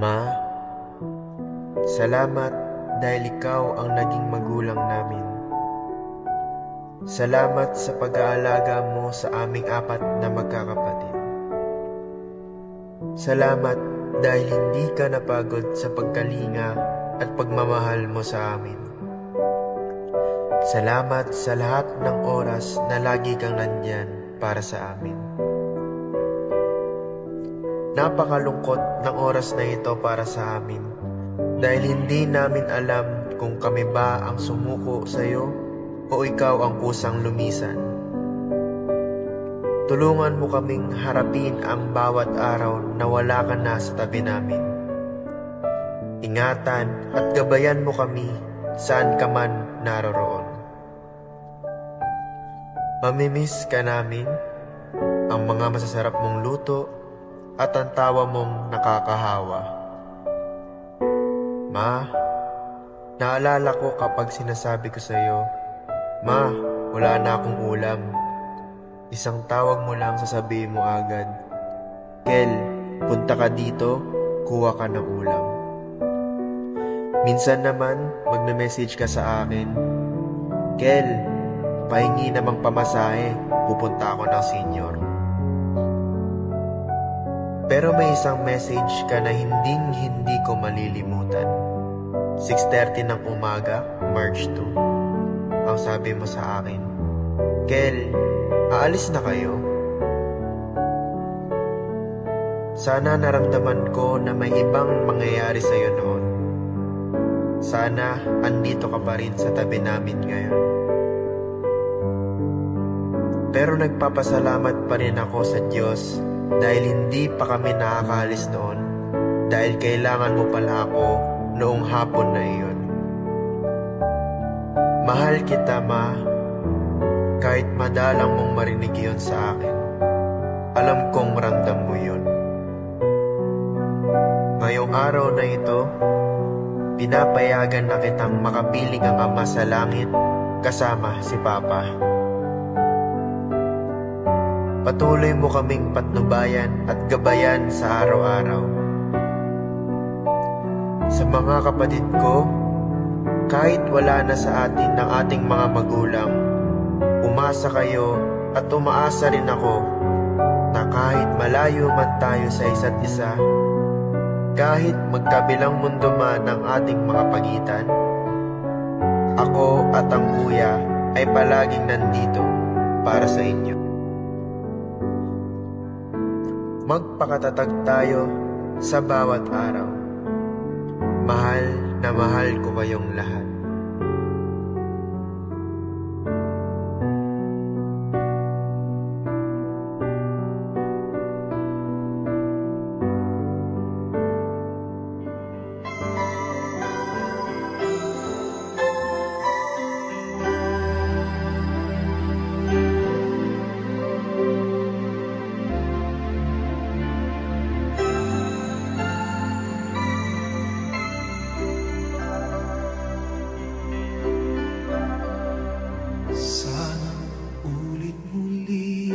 Ma, salamat dahil ikaw ang naging magulang namin. Salamat sa pag-aalaga mo sa aming 4 na magkakapatid. Salamat dahil hindi ka napagod sa pagkalinga at pagmamahal mo sa amin. Salamat sa lahat ng oras na lagi kang nandyan para sa amin. Napakalungkot ng oras na ito para sa amin dahil hindi namin alam kung kami ba ang sumuko sa iyo o ikaw ang kusang lumisan. Tulungan mo kaming harapin ang bawat araw na wala ka na sa tabi namin. Ingatan at gabayan mo kami saan ka man naroroon. Mamimiss ka namin, ang mga masasarap mong luto at ang tawa mong nakakahawa. Ma, naalala ko kapag sinasabi ko sa iyo, "Ma, wala na akong ulam." Isang tawag mo lang sasabihin mo agad, "Kel, punta ka dito, kuha ka ng ulam." Minsan naman, magme-message ka sa akin, "Kel, pahingi namang pamasahe, pupunta ako ng senior." Pero may isang message ka na hindi ko malilimutan. 6:30 ng umaga, March 2. Ang sabi mo sa akin, "Kel, aalis na kayo?" Sana naramdaman ko na may ibang mangyayari sa'yo noon. Sana andito ka pa rin sa tabi namin ngayon. Pero nagpapasalamat pa rin ako sa Diyos dahil hindi pa kami nakakaalis noon dahil kailangan mo pala ako noong hapon na iyon. Mahal kita, Ma, kahit madalang mong marinig iyon sa akin. Alam kong ramdam mo yun. Ngayong araw na ito, pinapayagan na kitang makapiling ang Ama sa langit kasama si Papa. Patuloy mo kaming patnubayan at gabayan sa araw-araw. Sa mga kapatid ko, kahit wala na sa atin ng ating mga magulang, umasa kayo at umaasa rin ako na kahit malayo man tayo sa isa't isa, kahit magkabilang mundo man ang ating mga pagitan, ako at ang kuya ay palaging nandito para sa inyo. Magpakatatag tayo sa bawat araw. Mahal na mahal ko kayong lahat. Sana ulit muli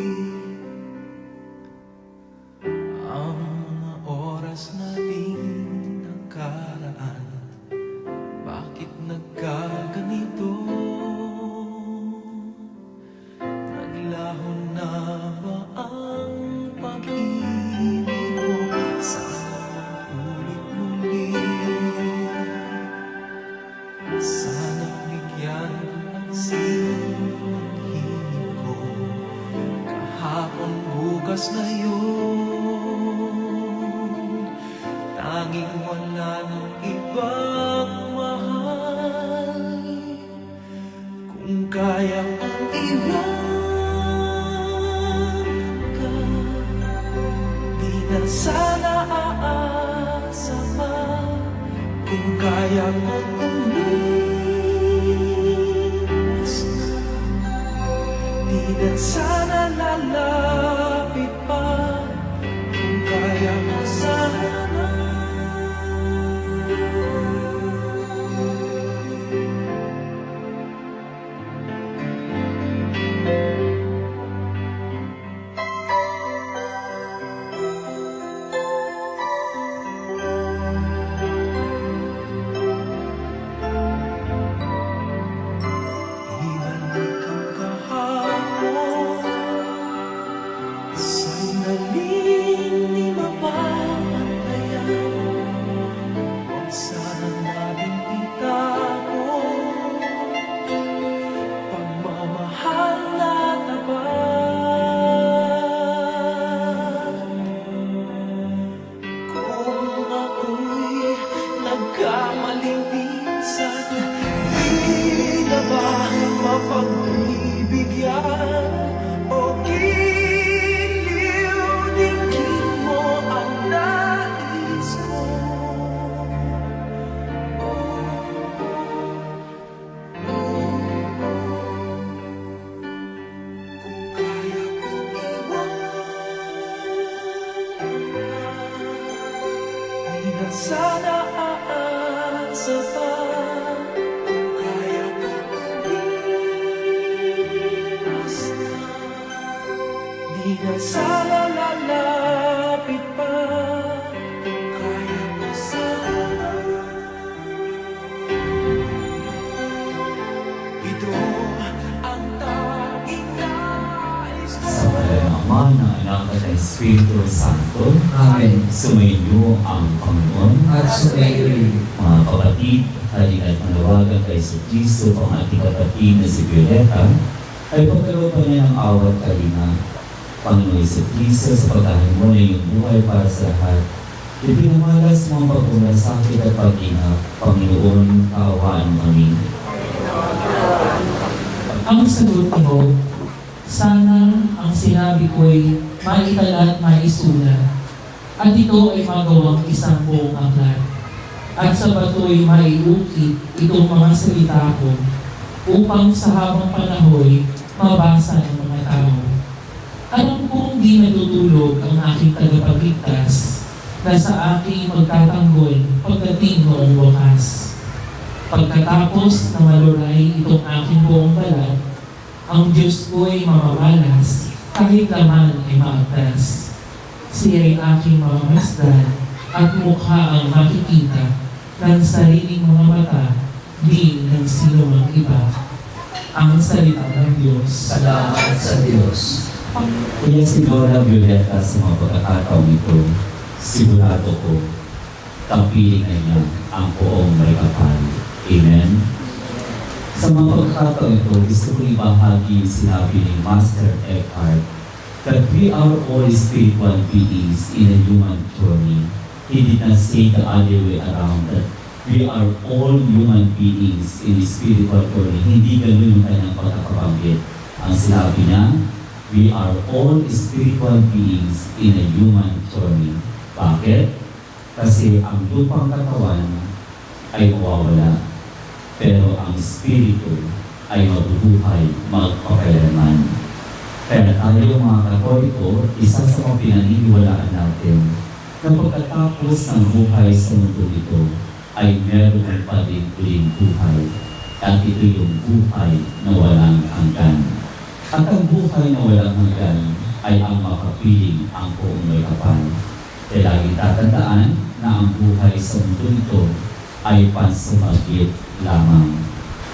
ang mga oras nating nakaraan. Bakit nagkaganito? Naglaho na ba ang pag-ibig mo? Sana ulit muli. Sana bigyan ang himig ko. Kahapon, bukas na yun. Tanging wala ng ibang mahal. Kung kaya kong iwan ka, di na sana aasa pa. Kung kaya kong umiwas na, di na sana lalapit pa. Kung kaya mo sana. na sana aasa pa. Kung kaya mo umiwas na, di na sana lalapit pa. Kung kaya mo sana, ito ang tanging nais ko. Sa ngalan ng Ama, ng Anak at ng Espiritu Santo. Amen. Sumainyo ang Panginoon. At sumayin. Mga kapatid, halina't manawagan kay Kristo ang ating kapatid na si Violeta ay pagkalooban niya ng awat kalinga. Panginoon Kristo, sa pagkahin mo na iyong buhay para sa lahat, ipinamalas mo ang pagkulasakit at pag-ingat. Panginoon, kaawaan mo kami. Ang sagot mo, sana ang sinabi ko'y maitala at maisulat, at ito ay magawang isang buong aklat. At sa bato'y maiukit itong mga salita ko, upang sa habang panahoy mabasa ng mga tao. Alam kong di natutulog ang aking tagapagligtas, na sa aking magtatanggol pagdating noong wakas. Pagkatapos na maluray itong aking buong balat, ang Diyos ko'y mamamalas kahit laman ay maagtas. Siya ay aking mamamasdan at mukha ang makikita ng sariling mga mata, di ng sino mang iba. Ang salita ng Diyos. Salamat sa Diyos. Kaya si Lola Violeta sa mga pagkakataong ito, sigurado ko, kapiling na niya ang poong may kapal. Amen? Sa mga pagkakataong ito, gusto ko ibahagi yung sinabi ni Master Eckhart that we are all spiritual beings in a human journey. He did not say the other way around, that we are all human beings in a spiritual journey. Hindi ganun yung kanyang pagkakabanggit. Ang sinabi niya, we are all spiritual beings in a human journey. Bakit? Kasi ang lupang katawan ay mawawala, pero ang spirito ay mabubuhay magpakailanman. Kaya tayo mga Katoliko, isa sa mga pinaniniwalaan natin na pagkatapos ng buhay sa mundo ito ay meron pa din uling buhay. At ito yung buhay na walang hanggan. At ang buhay na walang hanggan ay ang makapiling ang buong may kapal. Kaya lagi tatandaan na ang buhay sa mundo ito ay pansumagit lamang.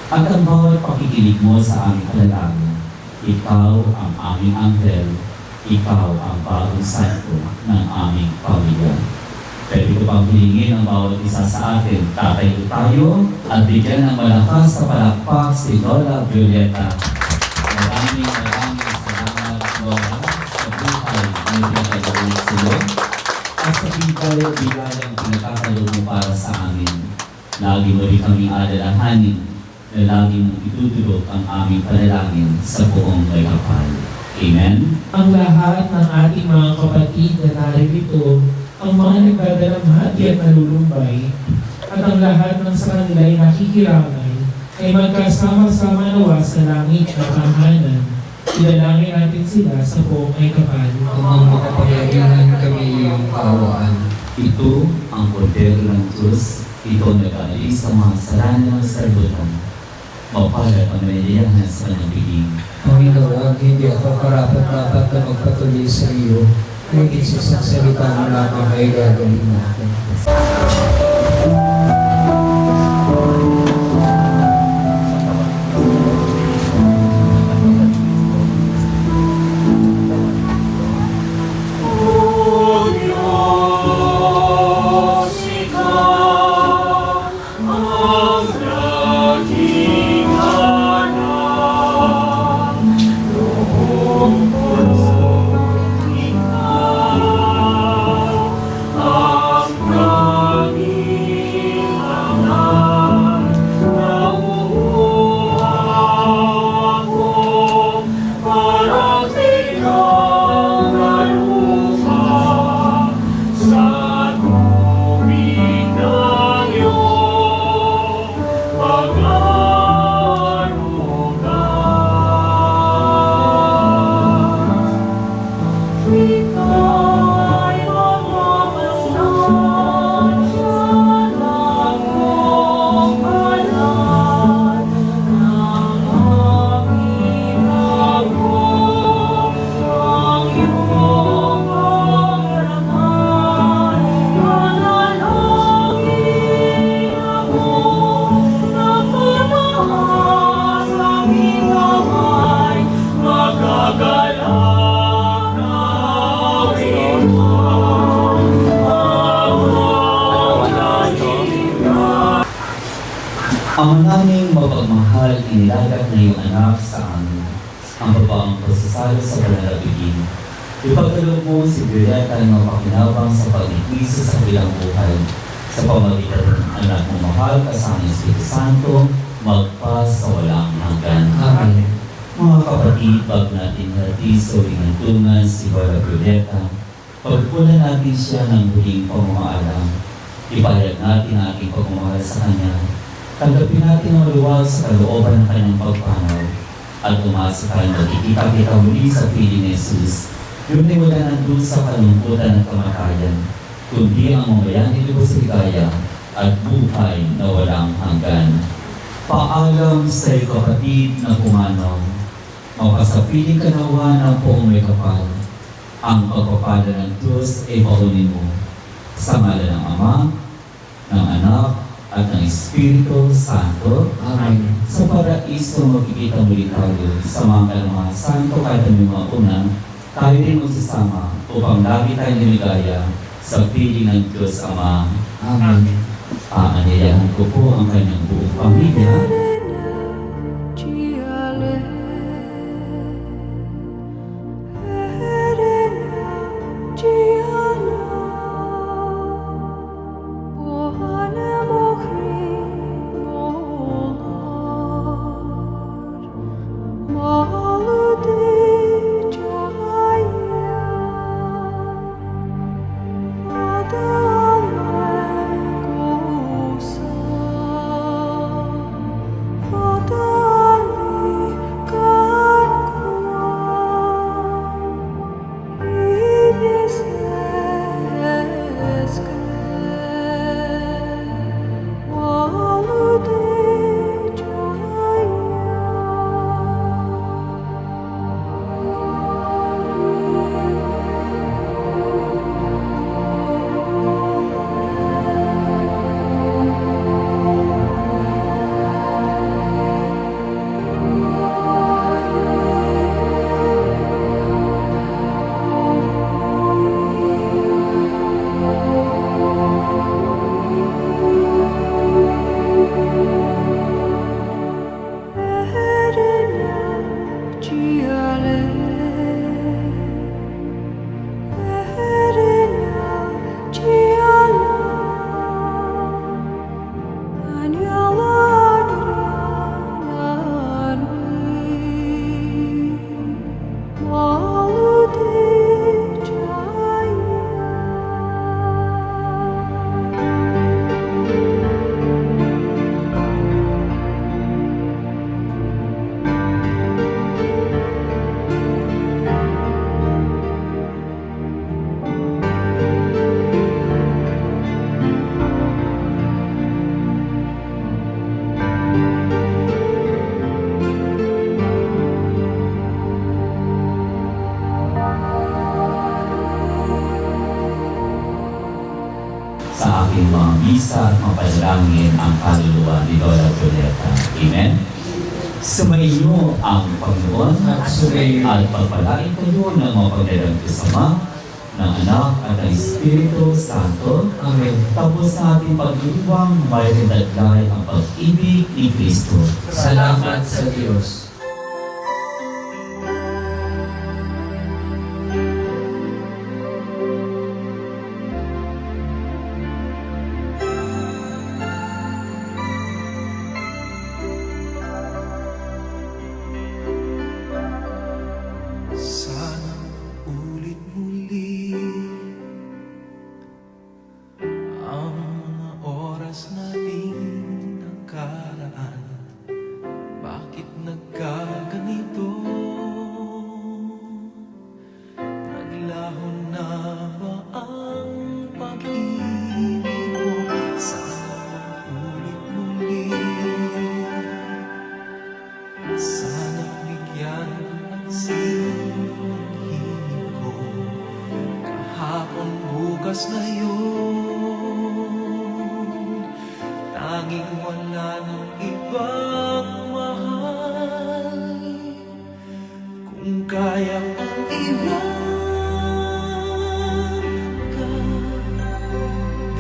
At ang bawat pakikinig mo sa aming panalangin, ikaw ang aming anghel, ikaw ang bagong santo ng aming pamilya. Pwede ko pang hilingin ang bawat isa sa atin, tatayo tayo at bigyan ng malakas na palakpak si Lola Violeta. Maraming salamat, Lola, sa buhay na pinagkaloob sa iyo at sa bigalang pinagkakalob mo para sa amin. Lagi mo rin kaming alalahanin na lagi mong itutulog ang aming panalangin sa buong may kapal. Amen? Ang lahat ng ating mga kapatid na naririto, ang mga nagdadalamhati at nalulumbay, at ang lahat ng sa kanila ay nakikiramay, ay magkasama-sama nawa sa langit na tahanan. Ilalangin natin sila sa buong may kapal. Amang makapangyarihan kami iyong kaawaan. Ito ang kordero ng Diyos. Ito nag-aalis sa mga kasalanan ng sarbutan. Mapalad ang naiyahan sa kanyang biging. Panginoon, hindi ako karapat-dapat na magpatuloy sa iyo. Ngunit sa isang salita mo lamang ay gagawin natin. Ang Ama naming mapagmahal, inilagat na iyong anak sa amin, ang babaang pasasalo sa panalabigin. Ipagkaloob mo si Violeta ng mapakinabang sa pagigwiso sa kanilang buhay, sa pamagitan ng anak mong mahal kasama ng Espiritu Santo, magpas sa walang hanggan. Amen. Mga kapatid, bag natin natin sa huling hantungan si Lola Violeta, pagpunan natin siya ng huling pamamaalam. Ipahayag natin ang ating pagmamahal sa Kanya. Tanggapin natin ang maluwag sa kalooban ng Kanyang pagpanaw at umasa tayo magkikita-kita muli sa piling ni Jesus. Yun ay wala nandun sa kalungkutan at kamatayan, kundi ang mamayani lubos sa ligaya at buhay na walang hanggan. Paalam sa iyo kapatid na pumanaw, mapasapiling ka nawa ng poong may kapal. Ang pagpapala ng Diyos ay paunin mo. Sa ngalan ng Ama, ng Anak, at ng Espiritu Santo. Amen. Sa paraiso magkikita muli tayo sa mga mga santo kahit ang mga una, tayo rin magsasama upang lagi tayong niligaya sa piling ng Diyos Ama. Amen. Aanyayahan ko po ang kanyang buong pamilya. Sa aking mga misa at mapanalangin ang kaluluwa ni Lola Violeta. Amen? Sumainyo ang Panginoon At sumainyo. at pagpalain kayo ng mga pagdalang Ama, ng Anak at ng Espiritu Santo. Amen. Tapos sa ating pagdiwang, may rinadlay ang pag-ibig ni Kristo. Salamat sa Diyos. Sana ulit muli ang mga oras nating nakaraan. Bakit nagkaganito? Naglaho na ba ang pag-ibig mo? Sana ulit muli. Sana bigyan ng pansin ang hingin ko. Kahapon, bukas, ngayon, tanging wala ng ibang mahal. Kung kaya kong iwan ka,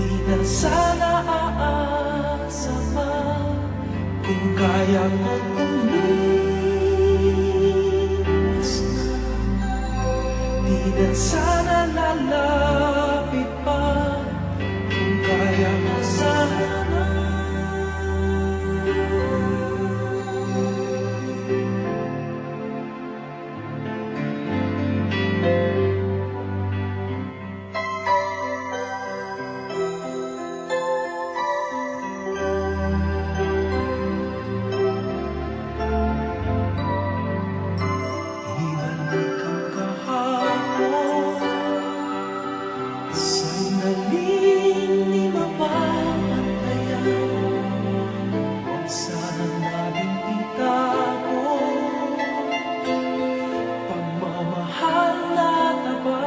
di na sana aasa pa. kaya kong umiwas na, di na sana lalapit pa. Kung kaya mo sana, ibalik ang kahapon, sandaling di mapapantayan. Huwag sana nating itago pagmamahal na tapat.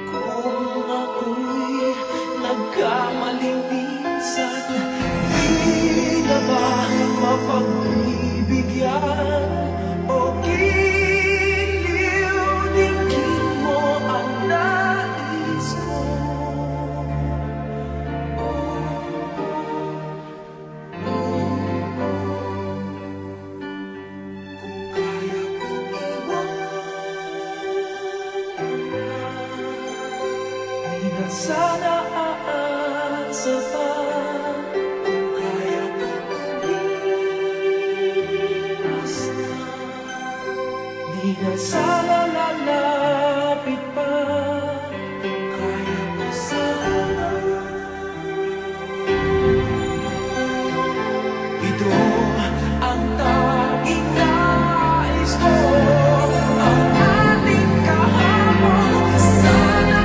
Kung ako'y nagkamaling minsan, di na ba mapagbibigyan o giliw-dinggin mo ang nais ko? Kung kaya kong iwanan, di na sana aasa pa. Kung kaya kong umiwas na, di na sana lalapit pa. Kung kaya ko sana, ito ang tanging nais ko. Ang ating kahapon, sana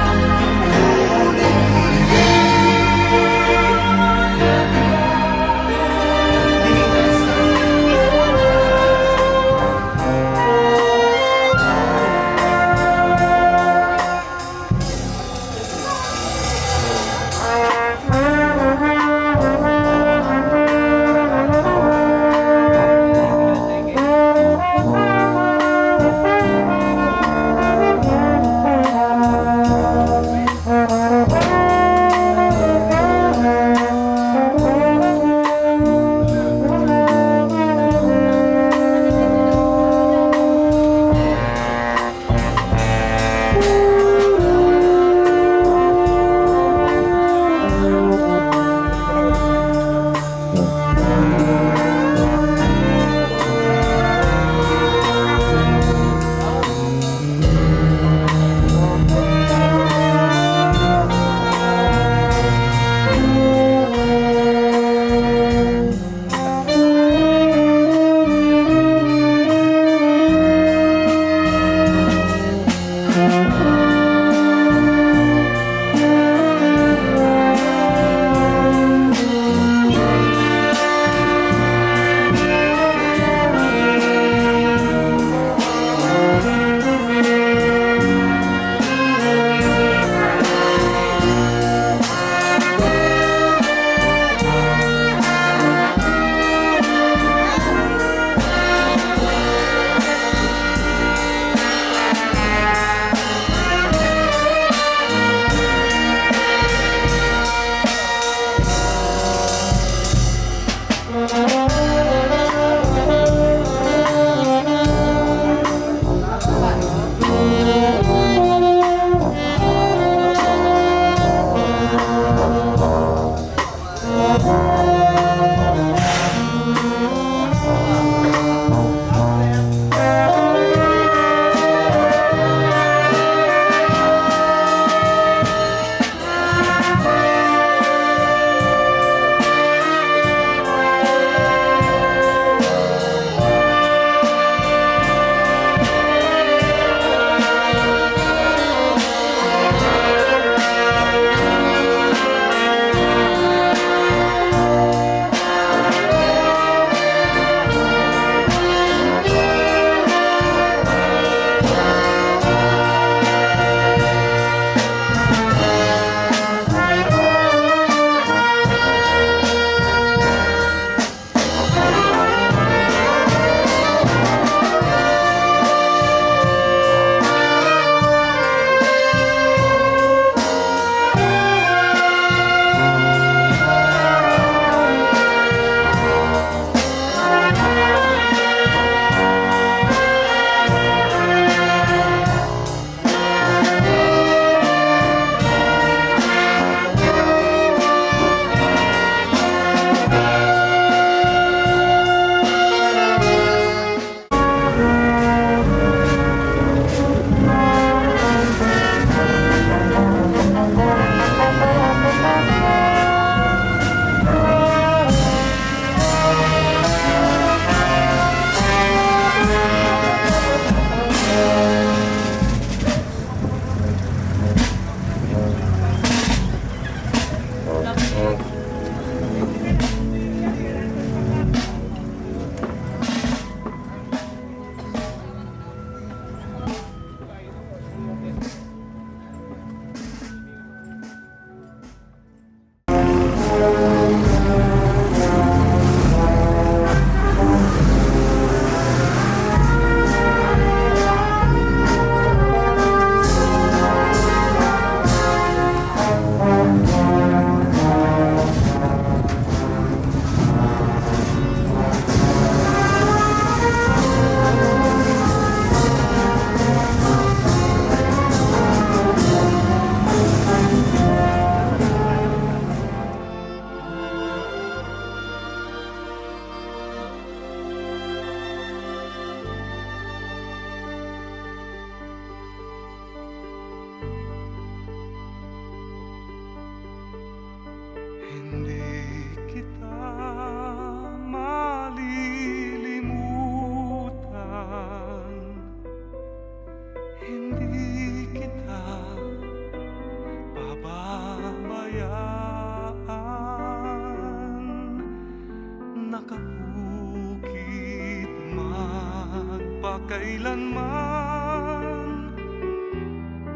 kailanman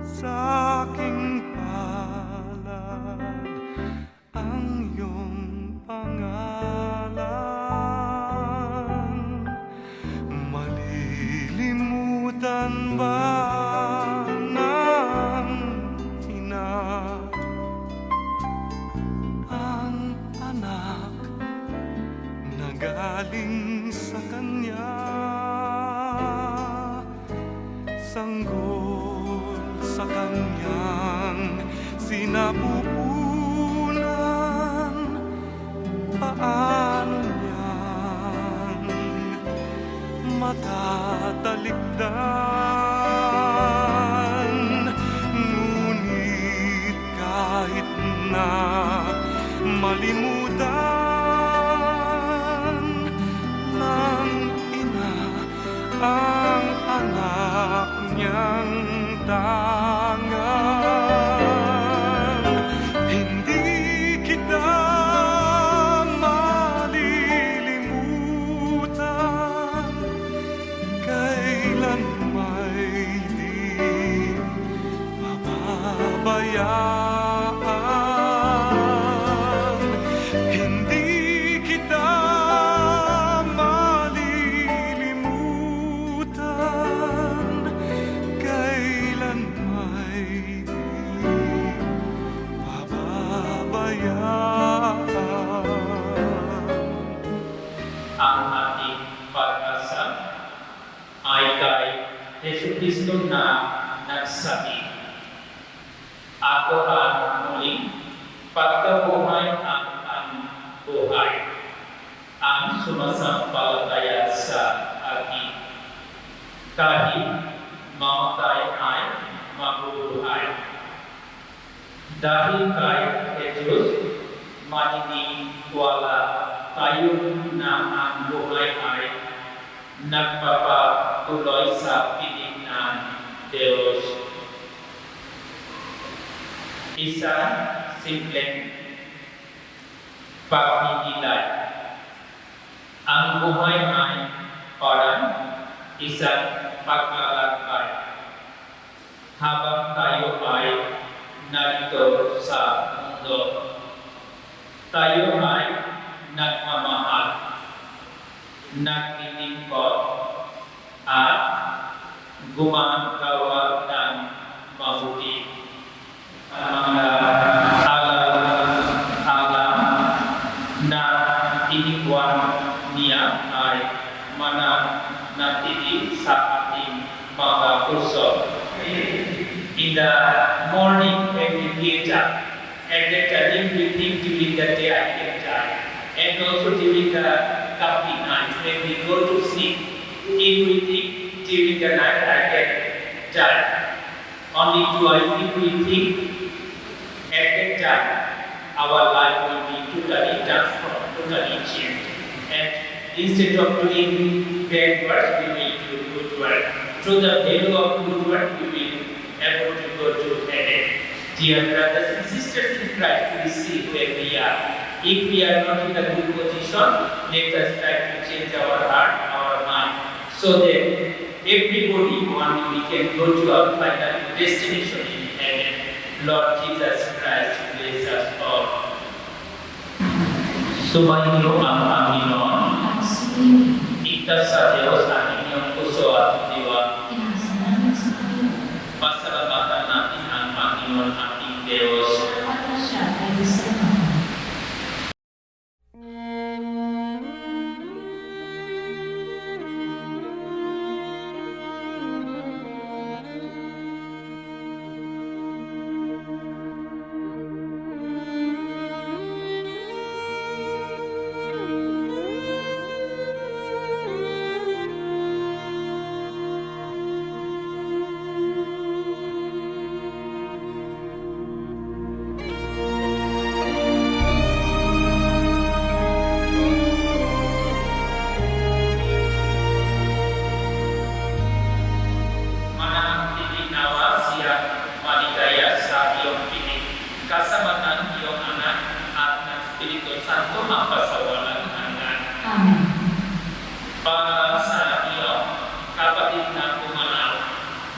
sa aking palad ang iyong pangalan. Malilimutan ba ng ina ang anak na galing sa kanya? Sanggol sa kanyang sinapupunan, paano niyang matatalikdan? Ngunit kahit na malimutan ng ina ang anak niyang tangang, hindi kita malilimutan, kailan may di mapapabayaan. Hindi kita malilimutan, kailan may di mapapabayaan. Ang ating pag-asa ay kay Jesucristo na nagsabi, "Ako ang muling pagkabuhay at ang buhay. Ang sumasampalataya sa akin, kahit mamatay ay mabubuhay." Dahil kay Jesus, maniniwala tayo na ang buhay ay nagpapatuloy sa piling ng Diyos. Isang simpleng pagpipilay. Ang buhay ay parang isang paglalakbay. Habang tayo ay narito sa mundo, tayo ay nagmamahal, naglilingkod, at gumagawa ng mabuti. Ang mga alam na iniwan niya ay mananatili sa ating mga puso. In the morning when we get up, and the time we think during the day I can die, and also during the coming night when we go to sleep, if we think during the night I can die, only twice if we think at that time our life will be totally transformed, totally changed, and instead of doing bad works, we will do good work. Through the value of good work, we will able to go to heaven. Dear brothers and sisters in Christ, we see where we are. If we are not in a good position, let us try to change our heart, our mind, so that everybody one day we can go to our final destination in heaven. Lord Jesus Christ, bless us all. Sumainyo ang Panginoon. Itas sa Diyos ang inyong puso at diwa. Pasalamatan natin ang Panginoon ating Diyos.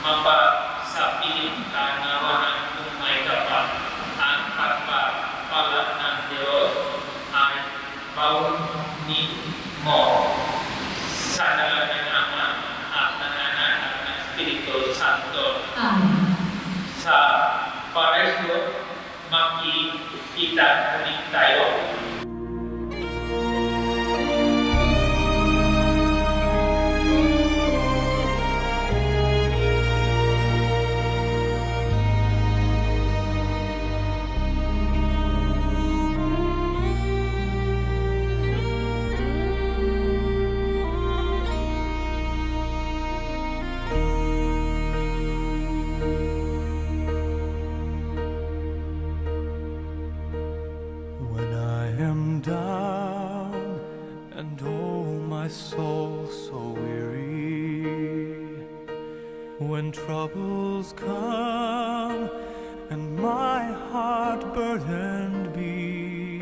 mapasapiling tanawan ng may kapal. Ang pagpapala ng Diyos ay baunin mo sa ngalan ng Ama at ng Anak at ng Espiritu Santo. Amen. Sa paraiso, makikita ulit tayo. When I am down and oh my soul so weary, when troubles come and my heart burdened be,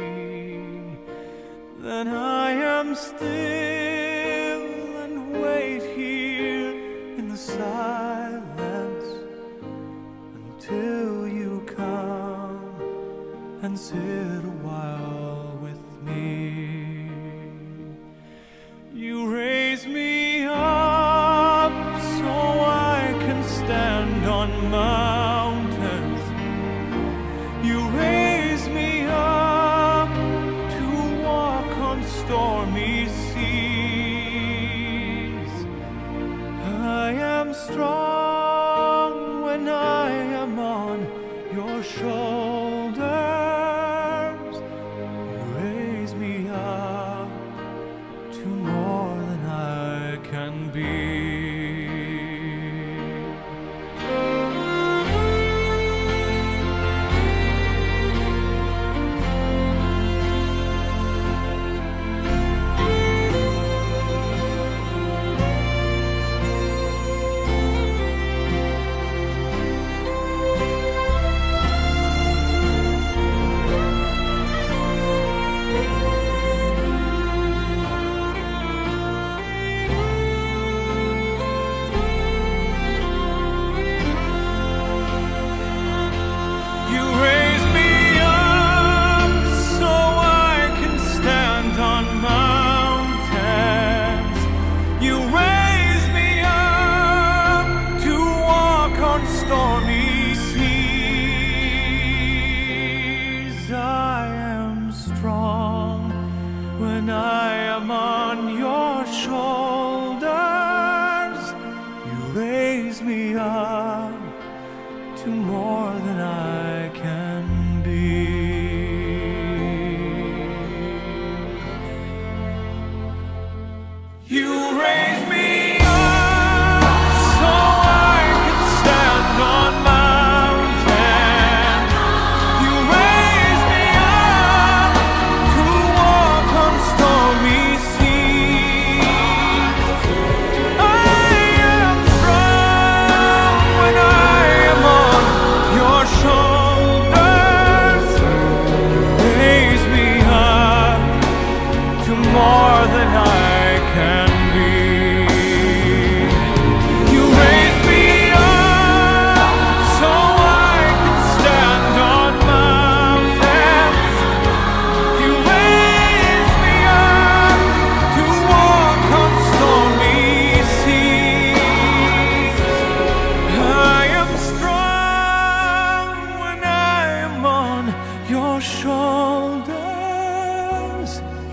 then I am still and wait here in the silence until you come and sit a while with me. You raise me up so I can stand on mountains. You raise me up to walk on stormy seas. I am strong when I am on your shoulders. You raise me up to more than I can be. You raise me up so I can stand on mountains. You raise me up to walk on stormy seas. I am strong when I am on your shoulders. You raise me up to more than I can be. You raise me up so I can stand on mountains. You raise me up to walk on stormy seas. I am strong when I am on your shoulders. You raise me up to more than I can be. You raise me up so I can stand on mountains. You raise me up to walk on stormy seas. I am strong when I am on your shoulders.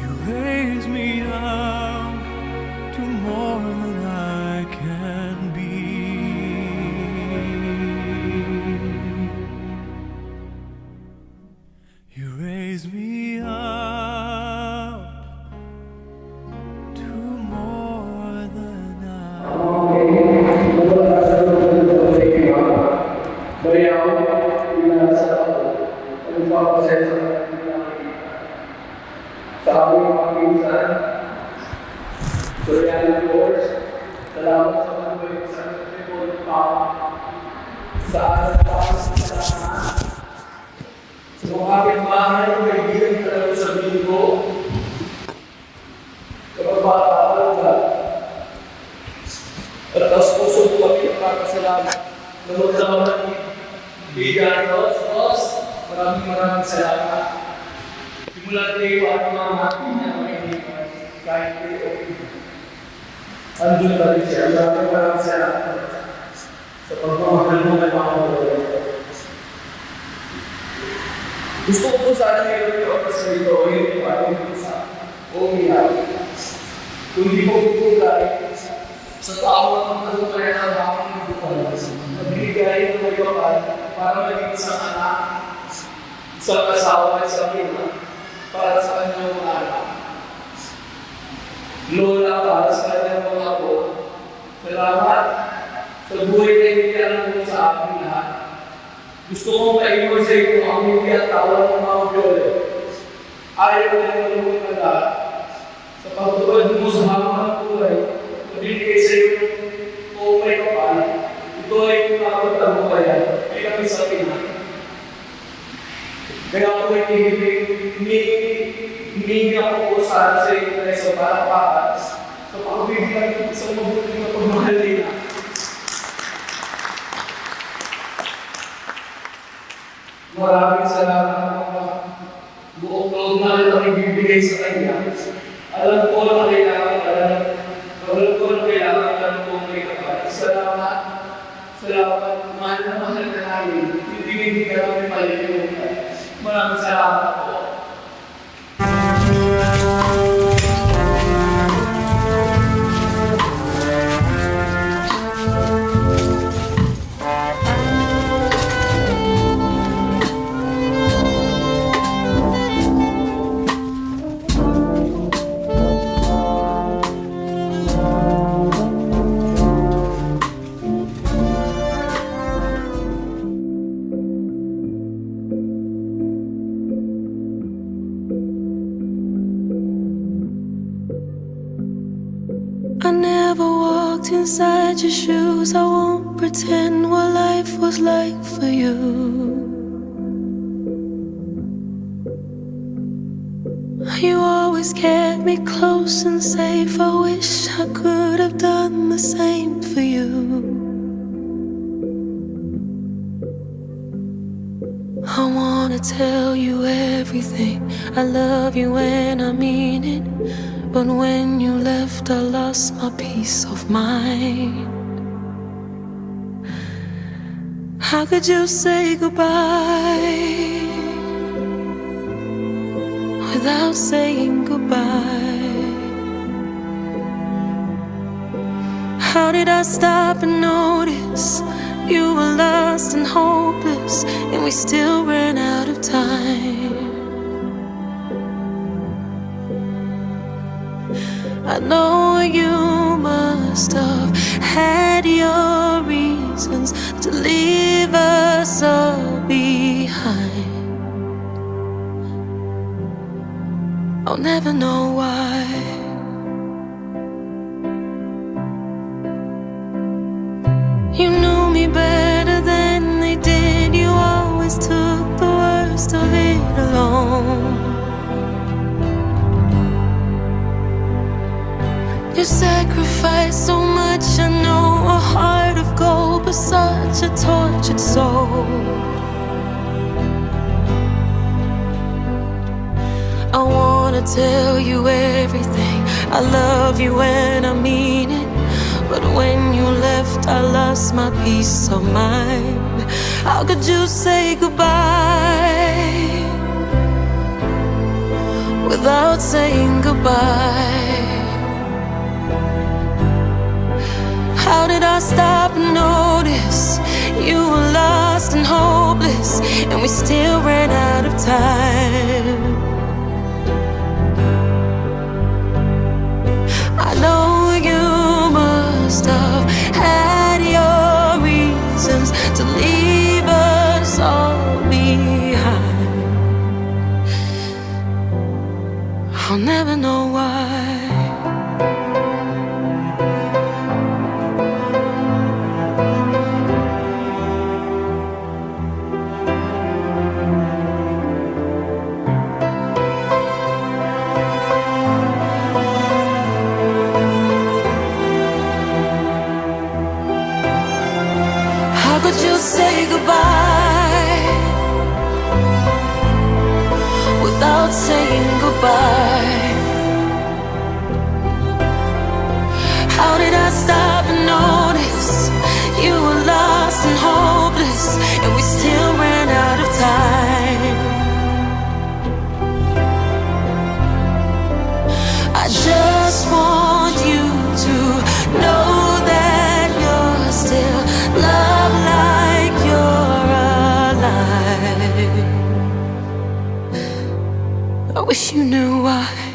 You raise me up to more than I can be. You raise me up to more than I. Beliau binasa berupa proses sa aming pagpinsan. Beliau Lord, salamat sa mga sa tribune pa sa araw sa mga bahay may bilang talaga sa linggo. Kapag bata ka, at tapos puso kami ang kakasalanan. Lord naman bigyan ko sa Diyos. Maraming salamat. Simula kayo at mga hati niya makinig kahit kayo. Andun pa rin siya. Maraming salamat sa pagmamahal mo kay mga Lord. Gusto ko po sana ngayon yung oras na ito, yung ating sa umiyak. Kung di mo bubugay, sa tao ang magpapaya sa bakang bubugay, magbigay ng magpapal para maging isang anak, isang asawa at isang ina, para sa kanyang mga anak. Lola, para sa kanyang mga apo, salamat sa buhay na ibigyan mo sa aking lahat. Gusto kong maiwan sa iyo ang hindi at tawa ng mga Diyole. Ayaw na naman ng lahat. Sa pagtubad mo sa hamang buhay, mabibigay sa iyo kung may kapal. Ito ay pinapagtagumpayan, ay kami sa Pinas. Kaya ako ay hihingi ako po sana sa iyo na sa parapakan sa pagbibigyan ng isang mabuting na pagmahal nila. Maraming salamat mga buong loob na lang ibibigay sa kanya. Alam ko na kailangan ko may kapal. Salamat, mahal na namin. Hindi ka namin malilimutan. Maraming salamat po. I never walked inside your shoes. I won't pretend what life was like for you. You always kept me close and safe. I wish I could have done the same for you. I wanna tell you everything. I love you and I mean it. But when you left, I lost my peace of mind. How could you say goodbye without saying goodbye? How did I stop and notice you were lost and hopeless, and we still ran out of time? I know you must have had your reasons to leave us all behind. I'll never know why. You knew me better than they did. You always took the worst of it alone. You sacrificed so much, I know, a heart of gold, but such a tortured soul. I wanna tell you everything. I love you and I mean it. But when you left, I lost my peace of mind. How could you say goodbye without saying goodbye? How did I stop and notice you were lost and hopeless, and we still ran out of time? I know you must have had your reasons to leave us all behind. I'll never know why. say goodbye without saying goodbye? How did I stop and notice you were lost and hopeless, and we still ran out of time? I just want you to know that you're still loved, like you're alive. I wish you knew why.